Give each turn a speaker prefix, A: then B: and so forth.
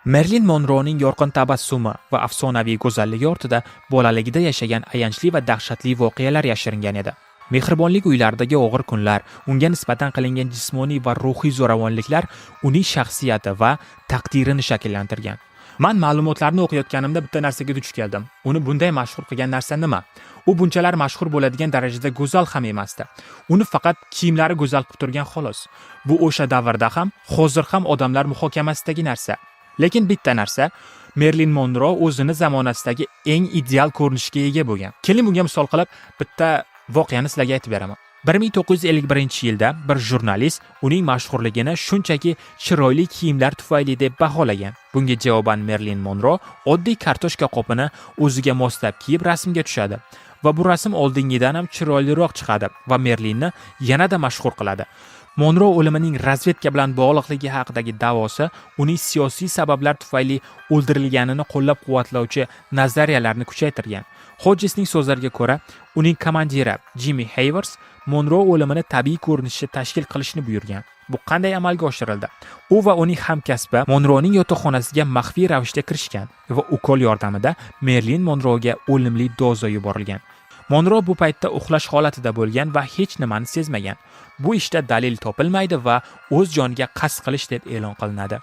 A: Merlin Monroening yorqin tabassumi va afsonaviy go'zalligi ortida bolaligida yashagan ayanchli va dahshatli voqealar yashiringan edi. Mehribonlik uylaridagi og'ir kunlar, unga nisbatan qilingan jismoniy va ruhiy zo'ravonliklar uning shaxsiyati va taqdirini shakllantirgan. Men ma'lumotlarni o'qiyotganimda bitta narsaga duch keldim. Uni bunday mashhur qilgan narsa nima? U bunchalar mashhur bo'ladigan darajada go'zal ham emasdi. Uni faqat kiyimlari go'zal qilib turgan xolos. Bu o'sha davrda ham, hozir ham odamlar muhokamasidagi narsa. Lekin bitta narsa, Merlin Monroe o'zini zamonasidagi eng ideal ko'rinishga ega bo'lgan. Keling bunga misol qilib bitta voqeani sizlarga aytib beraman. 1951-yilda bir jurnalist uning mashhurligini shunchaki chiroyli kiyimlar tufayli deb baholagan. Bunga javoban Merlin Monroe oddiy kartoshka qopini o'ziga moslab kiyib rasmga tushadi va bu rasm oldingidan ham chiroyliroq chiqadi va Merlinni yanada mashhur qiladi. Monroe o'limining razvedka bilan bog'liqligi haqidagi da'vosi uning siyosiy sabablar tufayli o'ldirilganini qo'llab-quvvatlovchi nazariyalarni kuchaytirgan. Hodgesning so'zlariga ko'ra, uning komandiri Jimmy Hayvers Monroe o'limini tabiiy ko'rinishda tashkil qilishni buyurgan. Bu qanday amalga oshirildi? U va uning hamkasbi Monroening yotoqxonasiga maxfiy ravishda kirishgan va ukol yordamida Merlin Monroega o'limli doza yuborilgan. Monroe bu paytda uxlash holatida bo'lgan va hech nimani sezmagan. Bu ishda dalil topilmaydi va o'z joniga qasd qilish deb e'lon qilinadi.